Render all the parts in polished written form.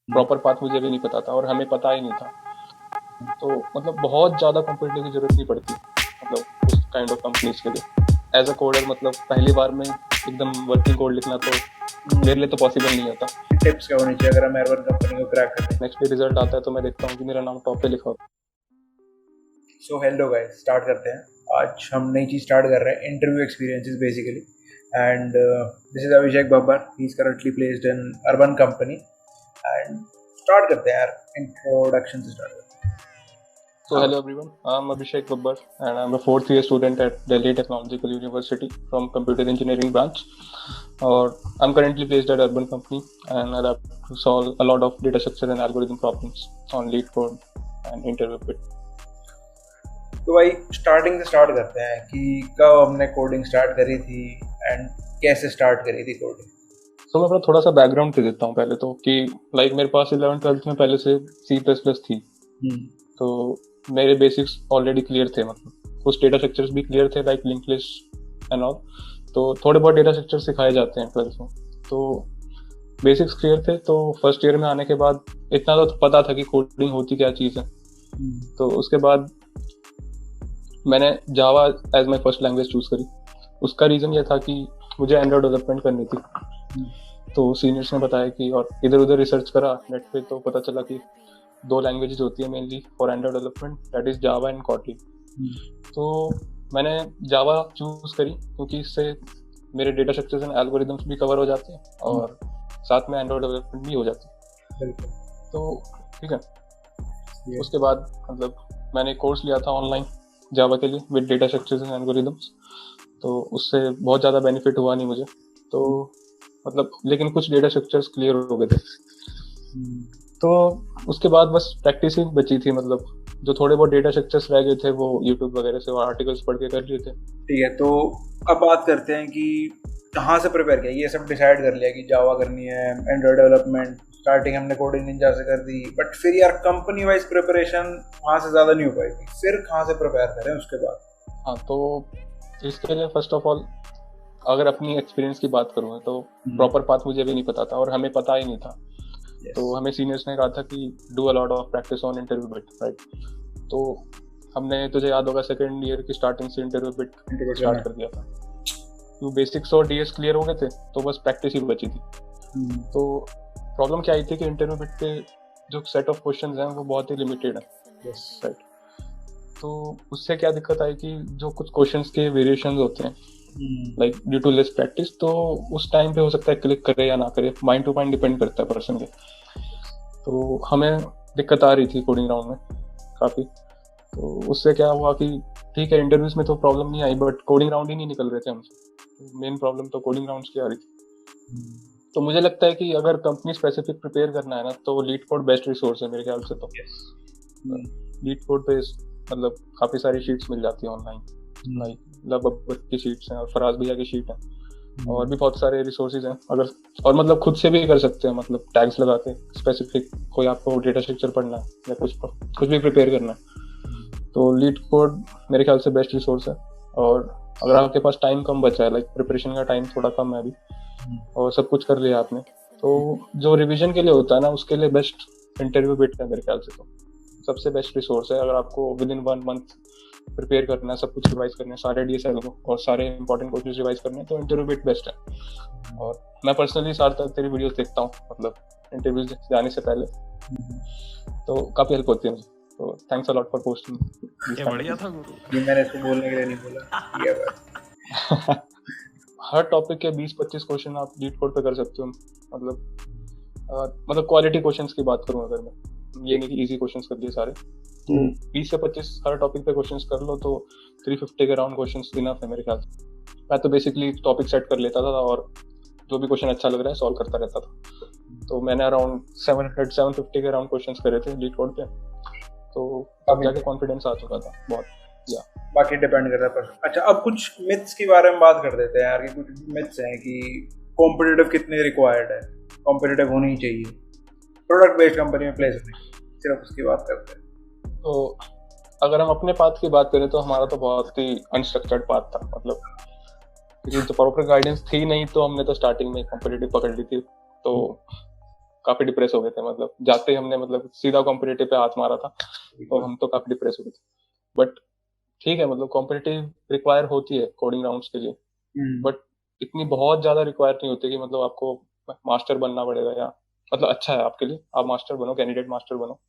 Proper path मुझे भी नहीं पता था और हमें पता ही नहीं था। तो मतलब बहुत ज़्यादा कॉम्पिटिटिव की जरूरत नहीं पड़ती मतलब उस काइंड ऑफ कंपनीज के लिए एज अ कोडर। मतलब पहली बार में एकदम वर्किंग कोड लिखना तो मेरे लिए तो पॉसिबल नहीं होता। टिप्स क्या होनी चाहिए अगर हम एयर कंपनी को क्रैक करने? नेक्स्ट डे रिजल्ट आता है तो मैं देखता हूँ कि मेरा नाम टॉप पे लिखा होता सो हेलो गाइस, स्टार्ट करते हैं। आज हम नई चीज़ स्टार्ट कर रहे हैं, interview experiences basically. And this is Abhishek Babbar, he is currently placed in urban company. And start करते हैं यार, इंट्रोडक्शन से स्टार्ट करते हैं। है। So हाँ hello everyone, I'm Abhishek Babbar and I'm a fourth year student at Delhi Technological University from Computer Engineering branch. Or I'm currently based at Urban Company and I have to solve a lot of data structure and algorithm problems on lead code and interview bit. तो भाई starting से start करते हैं कि कब हमने coding start करी थी एंड कैसे स्टार्ट करी थी कोडिंग। तो मैं अपना थोड़ा सा बैकग्राउंड दे देता हूँ पहले तो कि लाइक मेरे पास 11th 12th में पहले से C++ थी। तो मेरे बेसिक्स ऑलरेडी क्लियर थे मतलब कुछ डेटा स्ट्रक्चर्स भी क्लियर थे like link list and all. तो थोड़े बहुत डेटा स्ट्रक्चर सिखाए जाते हैं 12th में। तो बेसिक्स क्लियर थे तो फर्स्ट ईयर में आने के बाद इतना तो पता था कि कोडिंग होती क्या चीज़ है। तो उसके बाद मैंने Java as my first language choose करी। उसका रीज़न ये था कि मुझे एंड्रॉयड डेवलपमेंट करनी थी। तो सीनियर्स ने बताया कि और इधर उधर रिसर्च करा नेट पे तो पता चला कि दो लैंग्वेजेस होती है mainly for Android development, that is Java and Kotlin. तो मैंने जावा चूज करी क्योंकि इससे मेरे डेटा स्ट्रक्चर्स एंड एल्गोरिदम्स भी कवर हो जाते हैं और साथ में एंड्रॉयड डेवलपमेंट भी हो जाती है। तो ठीक है। उसके बाद मतलब मैंने कोर्स लिया था ऑनलाइन जावा के लिए with data structures and algorithms. तो उससे बहुत ज़्यादा बेनिफिट हुआ नहीं मुझे। तो मतलब लेकिन कुछ डेटा स्ट्रक्चर्स क्लियर हो गए थे। तो उसके बाद बस प्रैक्टिस ही बची थी मतलब जो थोड़े बहुत डेटा स्ट्रक्चर्स रह गए थे वो यूट्यूब वगैरह से आर्टिकल्स पढ़ के कर लिए थे। ठीक है, तो अब बात करते हैं कि कहाँ से प्रिपेयर किया। ये सब डिसाइड कर लिया कि जावा करनी है, एंड्रॉयड डेवलपमेंट, स्टार्टिंग हमने कोडिंग निंजा से कर दी, बट फिर यार कंपनी वाइज प्रिपरेशन वहाँ से ज़्यादा नहीं हो पाई थी। फिर कहाँ से प्रिपेयर करें उसके बाद? हाँ तो इसके लिए फर्स्ट ऑफ ऑल अगर अपनी एक्सपीरियंस की बात करूँ तो प्रॉपर पाथ मुझे भी नहीं पता था और हमें पता ही नहीं था। तो हमें सीनियर्स ने कहा था कि do a lot of practice on interview bit, right. तो हमने तुझे याद होगा सेकेंड ईयर की स्टार्टिंग से इंटरव्यू बिट स्टार्ट कर दिया था। तो बेसिक्स और डीएस क्लियर हो गए थे तो बस प्रैक्टिस ही बची थी। तो प्रॉब्लम क्या आई थी कि इंटरव्यू बिट पे जो सेट ऑफ क्वेश्चंस हैं वो बहुत ही लिमिटेड है, राइट। तो उससे क्या दिक्कत आई कि जो कुछ क्वेश्चंस के वेरिएशंस होते हैं like due to less practice तो उस टाइम पे हो सकता है क्लिक करे या ना करे, माइंड टू माइंड डिपेंड करता है पर्सन के। तो हमें दिक्कत आ रही थी कोडिंग राउंड में काफ़ी। तो उससे क्या हुआ कि ठीक है इंटरव्यूज में तो प्रॉब्लम नहीं आई बट कोडिंग राउंड ही नहीं निकल रहे थे हमसे। मेन प्रॉब्लम तो कोडिंग राउंड्स की आ रही थी। तो मुझे लगता है कि अगर कंपनी स्पेसिफिक प्रिपेयर करना है ना तो लीड कोड बेस्ट रिसोर्स है मेरे ख्याल से। तो लीड कोड पे मतलब काफ़ी सारी शीट्स मिल जाती है ऑनलाइन, लाइक लगभग की शीट्स हैं और फराज भैया की शीट है और भी बहुत सारे रिसोर्सेज हैं अगर। और मतलब खुद से भी कर सकते हैं मतलब टैग्स लगा के स्पेसिफिक कोई आपको डेटा स्ट्रक्चर पढ़ना है या कुछ भी प्रिपेयर करना है तो लीड कोड मेरे ख्याल से बेस्ट रिसोर्स है। और अगर आपके पास टाइम कम बचा है लाइक प्रिपरेशन का टाइम थोड़ा कम है अभी और सब कुछ कर लिया आपने तो जो रिवीजन के लिए होता है ना उसके लिए बेस्ट इंटरव्यू बिट है मेरे ख्याल से। तो सबसे बेस्ट रिसोर्स है अगर आपको विद इन 1 मंथ प्रिपेयर करना है, सब कुछ रिवाइज करना है, सारे डीएसएल को और सारे इंपॉर्टेंट कोर्सेज रिवाइज करने हैं तो इंटरव्यू बिट बेस्ट है। और मैं पर्सनली सारे तेरी वीडियोस देखता हूँ मतलब इंटरव्यूज जाने से पहले तो काफ़ी हेल्प होती है मुझे। तो thanks a lot for posting. ये बढ़िया था गुरु। ये मैंने इसको बोलने के लिए नहीं बोला, ये बात। हर टॉपिक के 20-25 क्वेश्चन आप लीड कोड पे कर सकते हो मतलब क्वालिटी क्वेश्चंस की बात करूं अगर मैं, ये नहीं कि इजी क्वेश्चंस कर दिए सारे। तो 20 से 25 हर टॉपिक पे क्वेश्चंस कर लो तो 350 के राउंड क्वेश्चंस इनफ है मेरे ख्याल से। मैं तो बेसिकली टॉपिक सेट कर लेता था और जो भी क्वेश्चन अच्छा लग रहा है सॉल्व करता रहता था। तो मैंने अराउंड 750 के राउंड क्वेश्चंस करे थे लीड कोड पे। तो अब जाके कॉन्फिडेंस आ चुका था बहुत। या बाकी डिपेंड करता है पर। अच्छा, अब कुछ मिथ्स के बारे में बात कर देते हैं यार कि कुछ मिथ्स हैं कि कॉम्पिटिटिव कितने रिक्वायर्ड है, कॉम्पिटिटिव होनी ही चाहिए, प्रोडक्ट बेस्ड कंपनी में प्लेस होनी, सिर्फ उसकी बात करते हैं। तो अगर हम अपने पाथ की बात करें तो हमारा तो बहुत ही अनस्ट्रक्चर्ड पाथ था मतलब क्योंकि तो प्रॉपर गाइडेंस थी नहीं तो हमने तो स्टार्टिंग में कॉम्पिटिटिव पकड़ ली थी। तो काफी डिप्रेस हो गए थे, मतलब जाते ही हमने मतलब सीधा कॉम्पिटिटिव पे हाथ मारा था, तो हम तो काफी डिप्रेस हो गए थे। बट ठीक है, मतलब कॉम्पिटिटिव रिक्वायर होती है कोडिंग राउंड्स के लिए, बट इतनी बहुत ज्यादा रिक्वायर नहीं होती कि मतलब आपको मास्टर बनना पड़ेगा, या मतलब अच्छा है आपके लिए, आप मास्टर बनो, कैंडिडेट मास्टर बनो,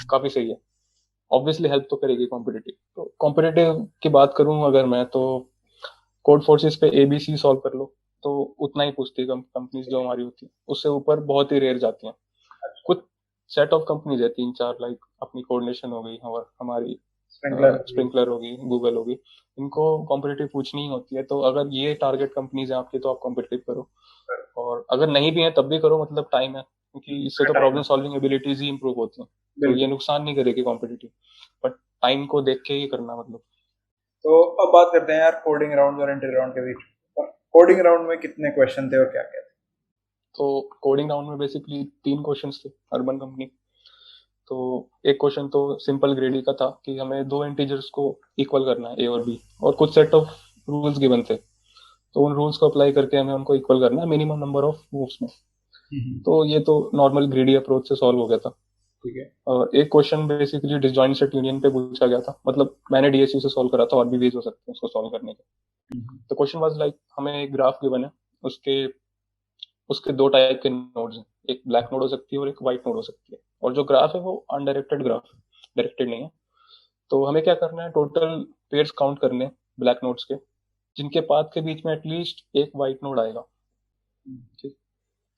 काफी सही है। ऑब्वियसली हेल्प तो करेगी कॉम्पिटिटिव। तो कॉम्पिटिटिव की बात करूं अगर मैं, तो कोड फोर्सेस पे एबीसी सॉल्व कर लो, तो उतना ही पूछती है कंपनीज जो हमारी होती है, उससे ऊपर बहुत ही रेयर जाती हैं। कुछ सेट ऑफ कंपनीज है, 3-4, लाइक अपनी कोऑर्डिनेशन हो गई और हमारी स्प्रिंकलर होगी, गूगल होगी, इनको कॉम्पिटिटिव पूछनी ही होती है। तो अगर ये टारगेट कंपनीज है आपकी, तो आप कॉम्पिटिटिव करो, और अगर नहीं भी है तब भी करो, मतलब टाइम है, क्योंकि इससे तो प्रॉब्लम सॉल्विंग एबिलिटीज ही इंप्रूव होती हैं, तो ये नुकसान नहीं करेगी कॉम्पिटिटिव, बट टाइम को देख के ही करना मतलब। तो अब बात करते हैं यार कोडिंग राउंड और इंटरव्यू राउंड के बीच। कोडिंग राउंड में कितने क्वेश्चन थे और क्या क्या थे? तो कोडिंग राउंड में बेसिकली 3 क्वेश्चंस थे, अर्बन कंपनी। तो एक क्वेश्चन तो सिंपल ग्रेडी का था कि हमें 2 इंटीजर्स को इक्वल करना है, ए और बी, और कुछ सेट ऑफ रूल्स गिवन थे, तो उन रूल्स को अप्लाई करके हमें उनको इक्वल करना है मिनिमम नंबर ऑफ मूव्स में। तो ये तो नॉर्मल ग्रेडी अप्रोच से सॉल्व हो गया था। ठीक है। और एक question basically disjoint set union पे पूछा गया था, मतलब मैंने डीएसयू से सॉल्व करा था, और भी वेज हो सकते हैं उसको सॉल्व करने के। तो क्वेश्चन वाज लाइक, हमें एक ग्राफ गिवन है, उसके उसके 2 टाइप के नोड्स हैं, एक ब्लैक नोड हो सकती है और एक व्हाइट नोड हो सकती है, और जो ग्राफ है वो अनडायरेक्टेड ग्राफ, डायरेक्टेड नहीं है। तो हमें क्या करना है, टोटल पेयर्स काउंट करने ब्लैक नोड्स के, जिनके पाथ के बीच में एटलीस्ट एक व्हाइट नोड आएगा। ठीक,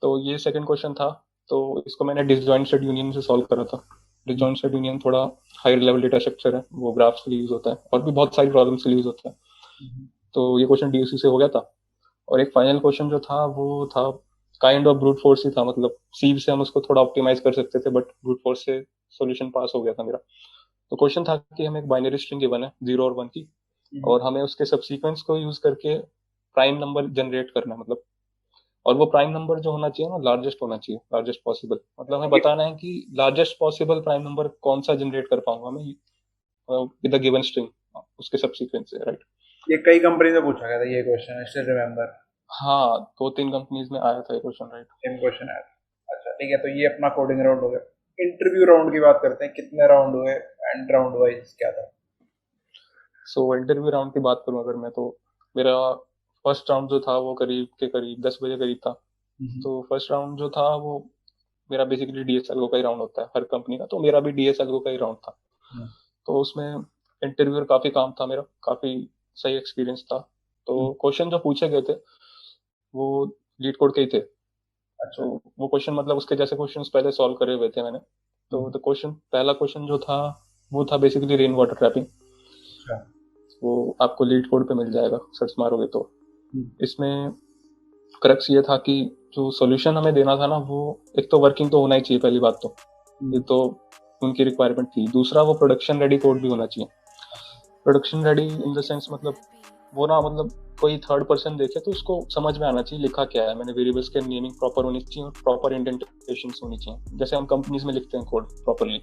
तो ये सेकंड क्वेश्चन था। तो इसको मैंने डिसजॉइंट सेट यूनियन से सॉल्व करा था। डिसजॉइंट सेट यूनियन थोड़ा हायर लेवल डेटा स्ट्रक्चर है, वो ग्राफ्स के लिए यूज होता है, और भी बहुत सारी प्रॉब्लम्स के लिए यूज होता है। तो ये क्वेश्चन डीएसयू से हो गया था। और एक फाइनल क्वेश्चन जो था वो था काइंड ऑफ ब्रूट फोर्स ही था, मतलब सीव से हम उसको थोड़ा ऑप्टिमाइज कर सकते थे, बट ब्रूट फोर्स से सॉल्यूशन पास हो गया था मेरा। तो क्वेश्चन था कि हमें एक बाइनरी स्ट्रिंग गिवन है 0 और 1 की, और हमें उसके सबसीक्वेंस को यूज करके प्राइम नंबर जनरेट करना है, मतलब, और वो प्राइम नंबर जो होना चाहिए ना, लार्जेस्ट होना चाहिए, लार्जेस्ट पॉसिबल, मतलब हमें बताना है कि लार्जेस्ट पॉसिबल प्राइम नंबर कौन सा जनरेट कर पाऊंगा मैं विद द गिवन स्ट्रिंग, उसके सबसीक्वेंस से, राइट। ये कई कंपनी में पूछा गया था ये क्वेश्चन, आई स्टिल रिमेंबर। हाँ, 2-3 कंपनीज में आया था ये क्वेश्चन, राइट। सेम क्वेश्चन आया था। अच्छा ठीक है, तो ये अपना कोडिंग राउंड हो गया। इंटरव्यू राउंड की बात करते हैं, कितने राउंड हुए एंड राउंड वाइज क्या था? सो इंटरव्यू राउंड की बात करूं अगर मैं, तो मेरा फर्स्ट राउंड जो था वो करीब 10 बजे करीब था। तो फर्स्ट राउंड जो था वो मेरा बेसिकली डीएसएलओ का ही राउंड होता है हर कंपनी का, तो मेरा भी डीएसएलओ का ही राउंड था। तो उसमें इंटरव्यूअर काफी काम था मेरा, काफी सही एक्सपीरियंस था। तो क्वेश्चन जो पूछे गए थे वो लीड कोड के ही थे। तो वो क्वेश्चन, मतलब उसके जैसे क्वेश्चंस पहले सॉल्व करे हुए थे मैंने। तो द क्वेश्चन, पहला क्वेश्चन जो था वो था बेसिकली रेन वाटर ट्रैपिंग। वो आपको लीड कोड पे मिल जाएगा, सर्च मारोगे तो। इसमें क्रक्स ये था कि जो सॉल्यूशन हमें देना था ना, वो एक तो वर्किंग तो होना ही चाहिए, पहली बात तो ये तो उनकी रिक्वायरमेंट थी। दूसरा, वो प्रोडक्शन रेडी कोड भी होना चाहिए। Production ready in the sense, मतलब वो ना, मतलब कोई थर्ड पर्सन देखे तो उसको समझ में आना चाहिए लिखा क्या है। मैंने वेरिएबल्स के नेमिंग प्रॉपर होनी चाहिए और प्रॉपर इंडेंटेशंस होनी चाहिए, जैसे हम कंपनीज में लिखते हैं कोड प्रॉपरली,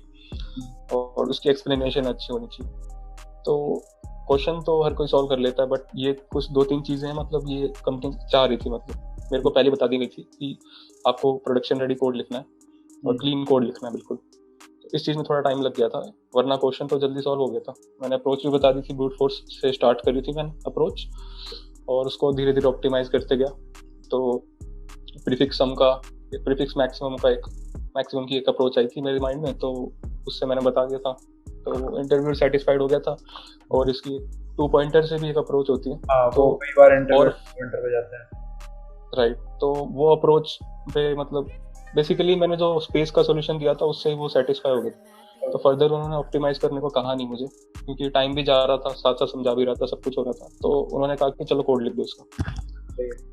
और उसकी एक्सप्लेनेशन अच्छी होनी चाहिए। तो क्वेश्चन तो हर कोई सॉल्व कर लेता है, बट ये कुछ 2-3 चीजें हैं, मतलब ये कंपनी चाह रही थी, मतलब मेरे को पहले बता दी गई थी कि आपको प्रोडक्शन रेडी कोड लिखना है और क्लीन कोड लिखना है बिल्कुल। तो इस चीज में थोड़ा टाइम लग गया था, वरना क्वेश्चन तो जल्दी सॉल्व हो गया था। मैंने अप्रोच भी बता दी थी, ब्रूट फोर्स से स्टार्ट करी थी मैंने अप्रोच, और उसको धीरे धीरे ऑप्टिमाइज करते गया। तो प्रीफिक्स सम का, प्रीफिक्स मैक्सिमम का, एक मैक्सिमम की एक अप्रोच आई थी मेरे माइंड में, तो उससे मैंने बता दिया था। तो इंटरव्यू सेटिस्फाइड हो गया था। और इसकी 2 पॉइंटर से भी एक अप्रोच होती है, तो कई बार इंटरव्यू पॉइंटर पे जाते हैं, राइट। तो वो अप्रोच पे, मतलब बेसिकली मैंने जो स्पेस का सॉल्यूशन दिया था उससे वो सेटिस्फाई हो गए। तो फर्दर उन्होंने ऑप्टिमाइज करने को कहा नहीं मुझे, क्योंकि टाइम भी जा रहा था, साथ साथ समझा भी रहा था, सब कुछ हो रहा था। तो उन्होंने कहा कि चलो कोड लिख दो इसका।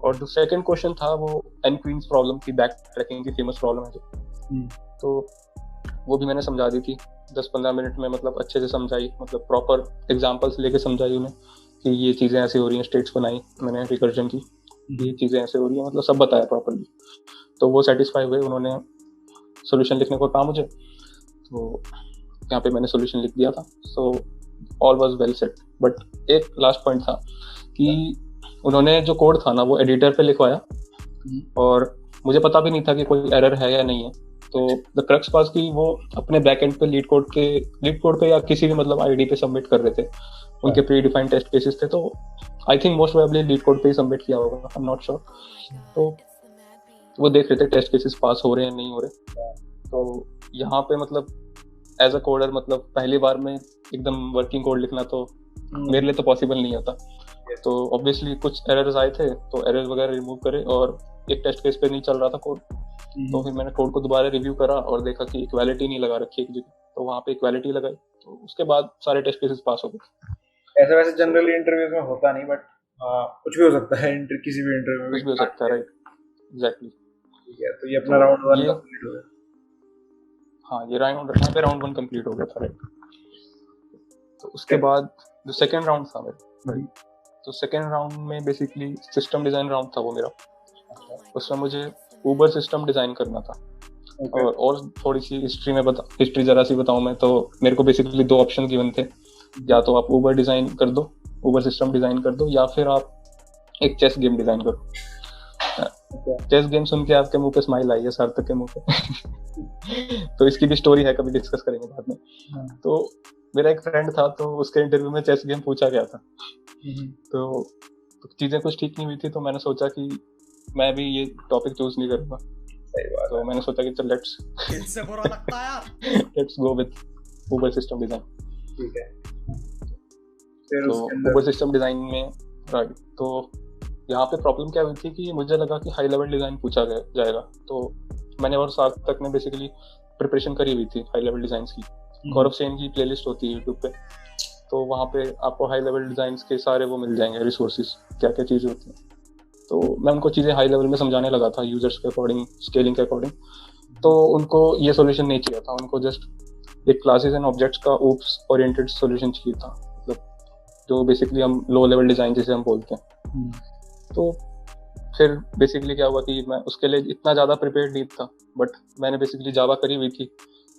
और जो सेकंड क्वेश्चन था वो एन क्वींस प्रॉब्लम की, बैक ट्रैकिंग की फेमस प्रॉब्लम है जो, तो वो भी मैंने समझा दी थी 10-15 मिनट में, मतलब अच्छे से समझाई, मतलब प्रॉपर एग्जांपल्स लेके समझाई उन्हें कि ये चीजें ऐसे हो रही हैं, स्टेट्स बनाई मैंने रिकर्जन की, ये चीजें ऐसे हो रही हैं, मतलब सब बताया प्रॉपरली। तो वो सेटिस्फाई हुए, उन्होंने सॉल्यूशन लिखने को कहा मुझे, तो यहाँ पे मैंने सॉल्यूशन लिख दिया था। So all was well set. But एक लास्ट पॉइंट था कि उन्होंने जो कोड था ना वो एडिटर पे लिखवाया, और मुझे पता भी नहीं था कि कोई एरर है या नहीं है। तो द क्रक्स पास की वो अपने बैकएंड पे लीड कोड पे या किसी भी मतलब आईडी पे सबमिट कर रहे थे, उनके प्री डिफाइंड टेस्ट केसेस थे, तो I think most probably leet code पे ही सबमिट किया होगा, आई एम नॉट श्योर। तो वो देख रहे थे टेस्ट केसेस पास हो रहे हैं नहीं हो रहे। तो यहाँ पे मतलब एज अ कोडर मतलब पहली बार में एकदम वर्किंग कोड लिखना तो मेरे लिए तो पॉसिबल नहीं होता। तो ऑब्वियसली कुछ एरर्स आए थे, तो एरर्स वगैरह रिमूव करे, और एक टेस्ट केस पे नहीं चल रहा था कोड, तो फिर मैंने कोड को दोबारा रिव्यू करा और देखा कि इक्वालिटी नहीं लगा रखी एक जगह, तो वहाँ पे इक्वालिटी लगाई, तो उसके बाद सारे टेस्ट केसेस पास हो गए। ऐसा वैसे जनरली इंटरव्यूज में होता नहीं, बट कुछ भी हो सकता है, किसी भी इंटरव्यू में कुछ भी हो सकता है, राइट, एग्जैक्टली। ठीक है, तो ये अपना राउंड 1 कंप्लीट हो गया। हाँ, ये राउंड 1 कंप्लीट हो गया था, राइट। तो उसके बाद जो सेकंड राउंड था मेरा, तो सेकंड राउंड में बेसिकली सिस्टम डिजाइन राउंड था वो मेरा। उसमें मुझे ऊबर सिस्टम डिजाइन करना था। और थोड़ी सी हिस्ट्री जरा सी बताऊं मैं, तो मेरे को बेसिकली 2 ऑप्शन गिवन थे, या तो आप ऊबर डिजाइन कर दो, ऊबर सिस्टम डिजाइन कर दो, या फिर आप एक चेस गेम डिजाइन करो। चेस गेम सुन के आपके मुंह पे स्माइल आई है, सार्थक के मुंह पे। तो इसकी भी स्टोरी है, कभी डिस्कस करेंगे बाद में। तो मेरा एक फ्रेंड था, तो उसके इंटरव्यू में चेस गेम पूछा गया था। तो चीजें कुछ ठीक नहीं हुई थी, तो मैंने सोचा कि मैं भी ये टॉपिक चूज नहीं करूंगा। तो मैंने सोचा कि चल let's go with Uber system design. ठीक है, तो ऊबर सिस्टम डिजाइन में राइट, तो यहाँ पे प्रॉब्लम क्या हुई थी कि मुझे लगा कि हाई लेवल डिजाइन पूछा जाएगा, तो मैंने और सार्थक ने बेसिकली प्रिपरेशन करी हुई थी हाई लेवल डिजाइन की। गौरव सेन की प्लेलिस्ट होती है यूट्यूब पे, तो वहाँ पे आपको हाई लेवल डिजाइन्स के सारे वो मिल जाएंगे रिसोर्सेज, क्या क्या चीज़ें होती हैं। तो मैं उनको चीज़ें हाई लेवल में समझाने लगा था, यूजर्स के अकॉर्डिंग, स्केलिंग के अकॉर्डिंग। तो उनको ये सॉल्यूशन नहीं चाहिए था, उनको जस्ट एक क्लासेस एंड ऑब्जेक्ट्स का ओप्स ओरिएंटेड सॉल्यूशन चाहिए था, मतलब जो बेसिकली हम लो लेवल डिजाइन जिसे हम बोलते हैं। तो फिर बेसिकली क्या हुआ कि मैं उसके लिए इतना ज़्यादा प्रिपेयर्ड नहीं था, बट मैंने बेसिकली जावा करी हुई थी,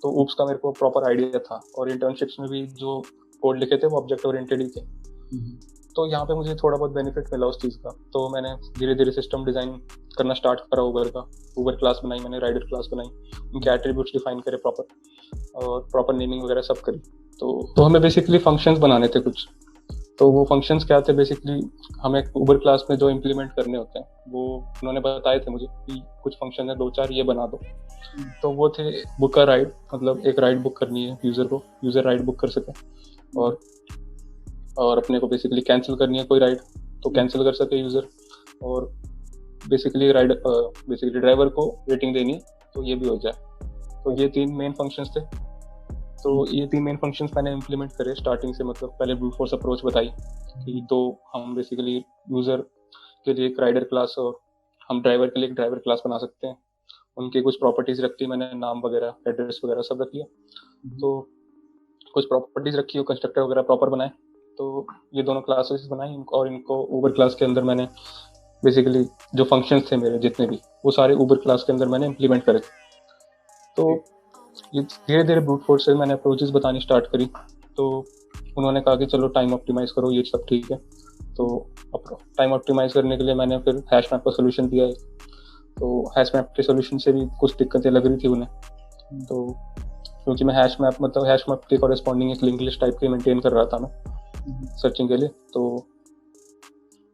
तो ओप्स का मेरे को प्रॉपर आइडिया था, और इंटर्नशिप्स में भी जो कोड लिखे थे वो ऑब्जेक्ट ओरिएंटेड ही थे। तो यहाँ पे मुझे थोड़ा बहुत बेनिफिट मिला उस चीज़ का। तो मैंने धीरे धीरे सिस्टम डिज़ाइन करना स्टार्ट करा ऊबर का। ऊबर क्लास बनाई मैंने, राइडर क्लास बनाई, उनके एट्रीब्यूट्स डिफाइन करे प्रॉपर, और प्रॉपर नेमिंग वगैरह सब करी। तो हमें बेसिकली फंक्शंस बनाने थे कुछ। तो वो फंक्शंस क्या थे, बेसिकली हमें ऊबर क्लास में जो इम्प्लीमेंट करने होते हैं वो उन्होंने बताए थे मुझे कि कुछ फंक्शन है 2-4 ये बना दो। तो वो थे बुक का राइड, मतलब एक राइड बुक करनी है यूजर को, यूजर राइड बुक कर सके, और अपने को बेसिकली कैंसिल करनी है कोई राइड तो कैंसिल कर सके यूजर, और बेसिकली ड्राइवर को रेटिंग देनी है तो ये भी हो जाए। तो ये 3 मेन फंक्शंस थे। तो ये 3 मेन फंक्शंस मैंने इम्प्लीमेंट करे स्टार्टिंग से, मतलब पहले ब्रूट फोर्स अप्रोच बताई कि तो हम बेसिकली यूजर के लिए एक राइडर क्लास और हम ड्राइवर के लिए एक ड्राइवर क्लास बना सकते हैं। उनकी कुछ प्रॉपर्टीज रखती, मैंने नाम वगैरह, एड्रेस वगैरह सब रख लिया। तो कुछ प्रॉपर्टीज रखी हो, कंस्ट्रक्टर वगैरह प्रॉपर बनाए। तो ये दोनों क्लासेस बनाई, और इनको ऊबर क्लास के अंदर मैंने बेसिकली जो फंक्शंस थे मेरे जितने भी, वो सारे ऊबर क्लास के अंदर मैंने इम्प्लीमेंट करे। तो ये धीरे धीरे ब्रूट फोर्स से मैंने अप्रोचेस बतानी स्टार्ट करी। तो उन्होंने कहा कि चलो टाइम ऑप्टिमाइज करो, ये सब ठीक है। तो टाइम ऑप्टिमाइज करने के लिए मैंने फिर हैश मैप का सोल्यूशन दिया है। तो हैश मैप के सोल्यूशन से भी कुछ दिक्कतें लग रही थी उन्हें, तो क्योंकि मैं हैश मैप के कॉरेस्पॉन्डिंग एक लिंक लिस्ट टाइप के मेंटेन कर रहा था मैं सर्चिंग के लिए। तो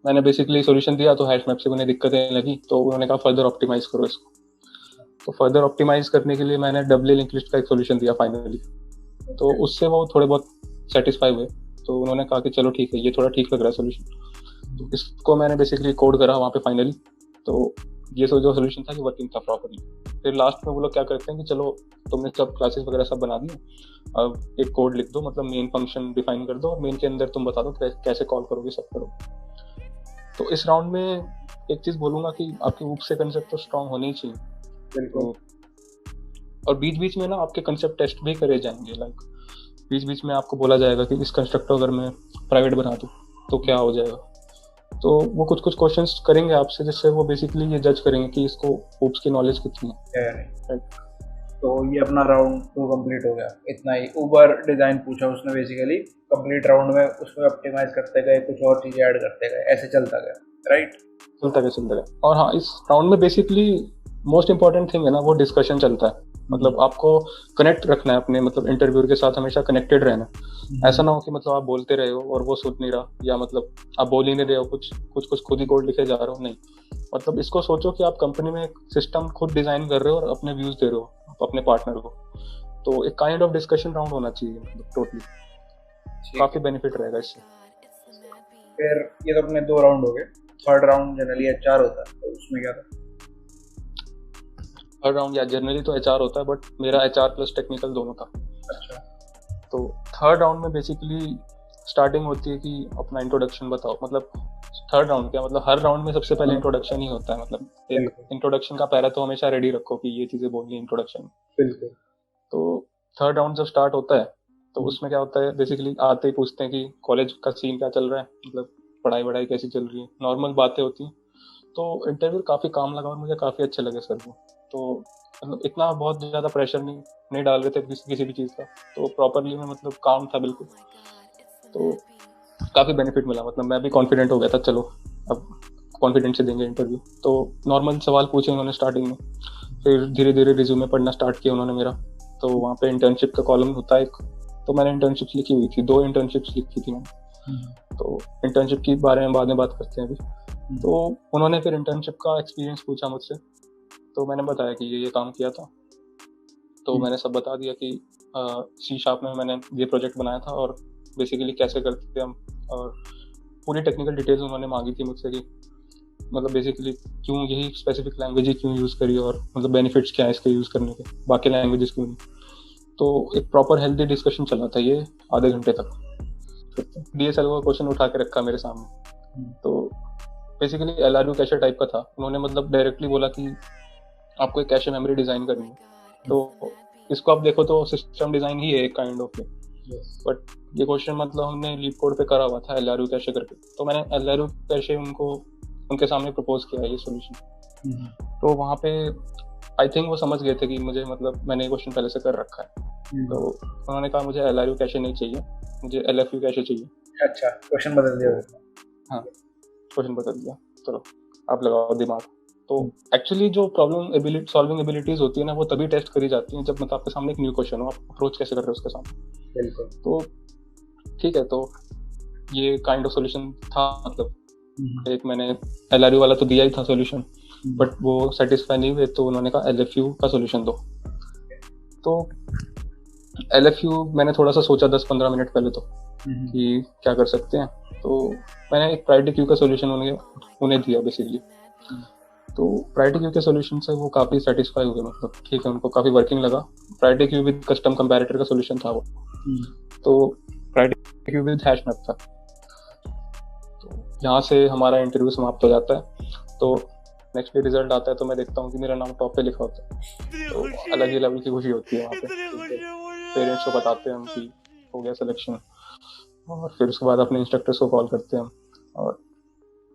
मैंने बेसिकली सोल्यूशन दिया, तो हैश मैप से उन्हें दिक्कतें लगी, तो उन्होंने कहा फर्दर ऑप्टिमाइज करो इसको। तो फर्दर ऑप्टिमाइज करने के लिए मैंने डब्ल्यू लिंक लिस्ट का एक सोल्यूशन दिया फाइनली। तो उससे वो थोड़े बहुत सेटिस्फाई हुए, तो उन्होंने कहा कि चलो ठीक है, ये थोड़ा ठीक लग रहा है सोल्यूशन। तो इसको मैंने बेसिकली कोड करा वहाँ पे फाइनली। तो ये जो सोल्यूशन था, ये वर्किंग था प्रॉपर्ली। फिर लास्ट में वो लोग क्या करते हैं कि चलो तुमने सब क्लासेस वगैरह सब बना दी, अब एक कोड लिख दो, मतलब मेन फंक्शन डिफाइन कर दो, और मेन के अंदर तुम बता दो कैसे कॉल करोगे, सब करो। तो इस राउंड में एक चीज़ बोलूँगा कि आपके ऊप से कंसेप्ट तो स्ट्रॉन्ग होने ही चाहिए। बिल्कुल। और बीच बीच में ना आपके कंसेप्ट टेस्ट भी करे जाएंगे, लाइक बीच बीच में आपको बोला जाएगा कि इस कंस्ट्रक्टर अगर मैं प्राइवेट बना दूँ तो क्या हो जाएगा। तो वो कुछ कुछ क्वेश्चंस करेंगे आपसे, जिससे वो बेसिकली ये जज करेंगे कि इसको ओप्स की नॉलेज कितनी है। राइट। तो ये अपना राउंड 2 कंप्लीट हो गया, इतना ही। ऊबर डिजाइन पूछा उसने बेसिकली, कंप्लीट राउंड में उसमें ऑप्टिमाइज करते गए, कुछ और चीजें ऐड करते गए, ऐसे चलता गया। राइट, चलता गया। और हाँ, इस राउंड में बेसिकली मोस्ट इम्पोर्टेंट थिंग है ना, वो डिस्कशन चलता है। मतलब आपको कनेक्ट रखना है अपने मतलब इंटरव्यूअर के साथ, हमेशा कनेक्टेड रहना। ऐसा ना हो कि मतलब आप बोलते रहे हो और वो सुन नहीं रहा, या मतलब आप बोल ही नहीं रहे हो, कुछ खुद ही कोड लिखे जा रहे हो। नहीं, मतलब इसको सोचो कि आप कंपनी में एक सिस्टम खुद डिजाइन कर रहे हो और अपने व्यूज दे रहे हो अपने पार्टनर को। तो एक काइंड ऑफ डिस्कशन राउंड होना चाहिए, मतलब टोटली काफी बेनिफिट रहेगा इससे। फिर ये तो अपने 2 राउंड हो गए। थर्ड राउंड जनरली एचआर होता है, तो उसमें क्या था? थर्ड राउंड या जनरली तो एचआर होता है, बट मेरा एचआर प्लस टेक्निकल दोनों था। अच्छा। तो थर्ड राउंड में बेसिकली स्टार्टिंग होती है कि अपना इंट्रोडक्शन बताओ। मतलब थर्ड राउंड क्या, मतलब हर राउंड में सबसे पहले इंट्रोडक्शन ही होता है। मतलब एक इंट्रोडक्शन का पैरा तो हमेशा रेडी रखो कि ये चीजें बोलनी इंट्रोडक्शन। बिल्कुल। तो थर्ड राउंड जब स्टार्ट होता है तो उसमें क्या होता है, बेसिकली आते ही पूछते हैं कि कॉलेज का सीन क्या चल रहा है, मतलब पढ़ाई वढ़ाई कैसी चल रही है, नॉर्मल बातें होती हैं। तो इंटरव्यू काफी काम लगा और मुझे काफी अच्छे लगे सर वो। तो मतलब इतना बहुत ज्यादा प्रेशर नहीं डाल रहे थे किसी भी चीज का, तो प्रॉपरली में मतलब काम था बिल्कुल। तो काफी बेनिफिट मिला, मतलब मैं भी कॉन्फिडेंट हो गया था, चलो अब कॉन्फिडेंस से देंगे इंटरव्यू। तो नॉर्मल सवाल पूछे उन्होंने स्टार्टिंग में, फिर धीरे धीरे रिज्यूमे पढ़ना स्टार्ट किया उन्होंने मेरा। तो वहाँ पे इंटर्नशिप का कॉलम होता है एक, तो मैंने इंटर्नशिप्स लिखी हुई थी, 2 इंटर्नशिप्स लिखी थी मैंने। तो इंटर्नशिप के बारे में बाद में बात करते हैं अभी। तो उन्होंने फिर इंटर्नशिप का एक्सपीरियंस पूछा मुझसे, तो मैंने बताया कि ये काम किया था। तो मैंने सब बता दिया कि C# में मैंने ये प्रोजेक्ट बनाया था और बेसिकली कैसे करते थे हम, और पूरी टेक्निकल डिटेल्स उन्होंने मांगी थी मुझसे कि मतलब बेसिकली क्यों यही स्पेसिफिक लैंग्वेज ही क्यों यूज़ करी, और मतलब बेनिफिट्स क्या है इसके यूज़ करने के, बाकी लैंग्वेजेस क्यों नहीं। तो एक प्रॉपर हेल्दी डिस्कशन चला था ये आधे घंटे तक। DSL का क्वेश्चन उठा के रखा मेरे सामने। तो बेसिकली LRU कैशे टाइप का था। उन्होंने मतलब डायरेक्टली बोला कि आपको एक कैशे मेमोरी डिज़ाइन करनी है। तो इसको आप देखो तो सिस्टम डिज़ाइन ही है एक काइंड ऑफ, बट ये क्वेश्चन मतलब हमने लीड कोड पे करा हुआ था LRU कैशे करके। तो मैंने LRU कैशे उनके सामने प्रपोज किया ये सोल्यूशन। तो वहाँ पे आई थिंक वो समझ गए थे कि मुझे मतलब मैंने ये क्वेश्चन पहले से कर रखा है। तो उन्होंने कहा मुझे LRU कैशे नहीं चाहिए, मुझे LFU कैशे चाहिए। अच्छा, क्वेश्चन बदल दिया। हाँ, क्वेश्चन बदल दिया, चलो आप लगाओ दिमाग। तो एक्चुअली जो प्रॉब्लम सॉल्विंग एबिलिटीज होती है ना, वो तभी टेस्ट करी जाती हैं जब मतलब आपके सामने एक न्यू क्वेश्चन हो, आप अप्रोच कैसे कर रहे हो उसके सामने। बिल्कुल। तो ठीक है, तो ये काइंड ऑफ सॉल्यूशन था। मतलब एक मैंने LRU वाला तो दिया ही था सॉल्यूशन, बट वो सेटिस्फाई नहीं हुए, तो उन्होंने कहा LFU का सॉल्यूशन दो। तो LFU मैंने थोड़ा सा सोचा 10-15 मिनट पहले तो कि क्या कर सकते हैं। तो मैंने एक प्रायोरिटी क्यू का सॉल्यूशन उन्हें दिया बेसिकली। तो प्रायोरिटी क्यू के सॉल्यूशन से वो काफ़ी सेटिस्फाई हुए, मतलब ठीक है, उनको काफ़ी वर्किंग लगा। Priority queue with custom comparator का सॉल्यूशन था वो। तो priority queue with hash map था। तो यहाँ से हमारा इंटरव्यू समाप्त हो जाता है। तो नेक्स्ट डे रिजल्ट आता है तो मैं देखता हूँ कि मेरा नाम टॉप पे लिखा होता है। तो अलग ही लेवल की खुशी होती है वहाँ पे। पेरेंट्स को बताते हैं हम कि हो गया सिलेक्शन, और फिर उसके बाद अपने इंस्ट्रक्टर्स को कॉल करते हैं हम, और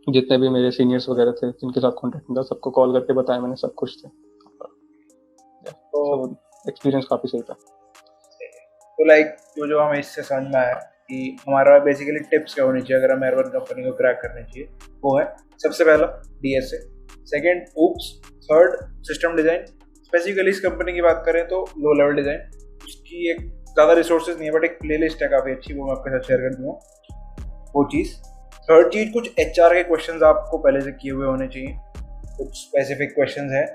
जितने भी मेरे सीनियर्स वगैरह थे जिनके साथ कॉन्टेक्ट था सबको कॉल करके बताया मैंने, सब कुछ थे। तो एक्सपीरियंस काफ़ी सही था। तो लाइक जो हमें इससे समझ में आया कि हमारा बेसिकली टिप्स क्या होनी चाहिए अगर हमें अर्बन कंपनी को क्रैक करनी चाहिए, वो है सबसे पहला DSA, second OOPS, third system design. Specifically इस कंपनी की बात करें तो लो लेवल डिज़ाइन, उसकी एक ज़्यादा रिसोर्सेज नहीं है बट एक प्लेलिस्ट है काफ़ी अच्छी, वो मैं आपके साथ शेयर कर दूँगा वो चीज़। थर्ड चीज़, कुछ HR के क्वेश्चंस आपको पहले से किए हुए होने चाहिए। कुछ स्पेसिफिक क्वेश्चंस हैं,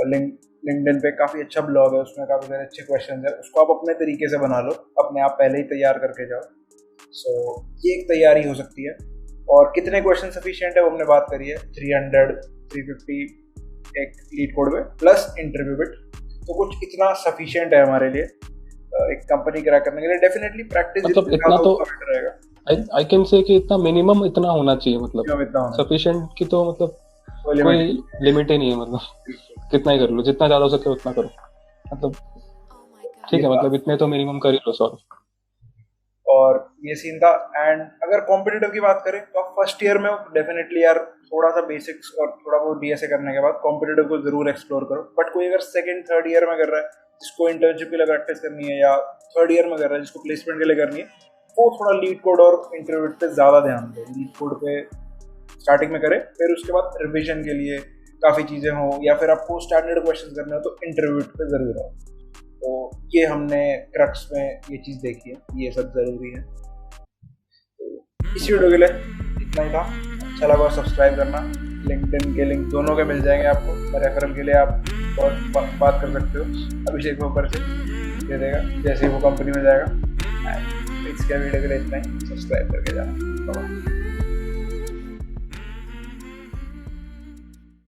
लिंक्डइन पे काफ़ी अच्छा ब्लॉग है, उसमें काफ़ी सारे अच्छे क्वेश्चंस हैं, उसको आप अपने तरीके से बना लो, अपने आप पहले ही तैयार करके जाओ। सो ये एक तैयारी हो सकती है। और कितने क्वेश्चन सफिशिएंट है वो हमने बात करी है, 300 350 एक लीड कोड में प्लस इंटरव्यू बिट, तो कुछ इतना सफिशिएंट है हमारे लिए एक कंपनी क्रैक करने के लिए। डेफिनेटली प्रैक्टिस मतलब इतना तो रहेगा, आई कैन से कि इतना मिनिमम इतना होना चाहिए, मतलब सफिशिएंट की तो मतलब कोई लिमिट ही नहीं है, मतलब कितना ही कर लो, जितना ज्यादा हो सके उतना करो, मतलब ठीक है, मतलब इतने तो मिनिमम कर ही लो। सॉरी। और ये सीन था। एंड अगर कॉम्पिटिटिव की बात करें तो आप फर्स्ट ईयर में डेफिनेटली यार थोड़ा सा बेसिक्स और थोड़ा बहुत DSA करने के बाद कॉम्पिटिटिव को जरूर एक्सप्लोर करो। बट कोई अगर सेकंड थर्ड ईयर में कर रहा है, जिसको इंटर्नशिप के लिए प्रैक्टिस करनी है, या थर्ड ईयर में कर रहा है जिसको प्लेसमेंट के लिए करनी है, वो थोड़ा लीड कोड और इंटरव्यू पे ज़्यादा ध्यान दे। लीड कोड पे स्टार्टिंग में करें, फिर उसके बाद रिविजन के लिए काफ़ी चीज़ें हों, या फिर आपको स्टैंडर्ड क्वेश्चन करने हो तो इंटरव्यू पे ज़रूर आओ। ये हमने क्रक्स में ये चीज़ देखी है, ये सब ज़रूरी है। तो इसी वीडियो के लिए इतना ही था। अच्छा लगा सब्सक्राइब करना। लिंक्डइन के लिंक दोनों के मिल जाएंगे आपको। रेफरल के लिए आप बहुत बात कर सकते हो, अभिषेक बब्बर से दे देगा जैसे ही वो कंपनी में जाएगा। इसके वीडियो के लिए इतना ही, सब्सक्राइब करके जाना। बाय।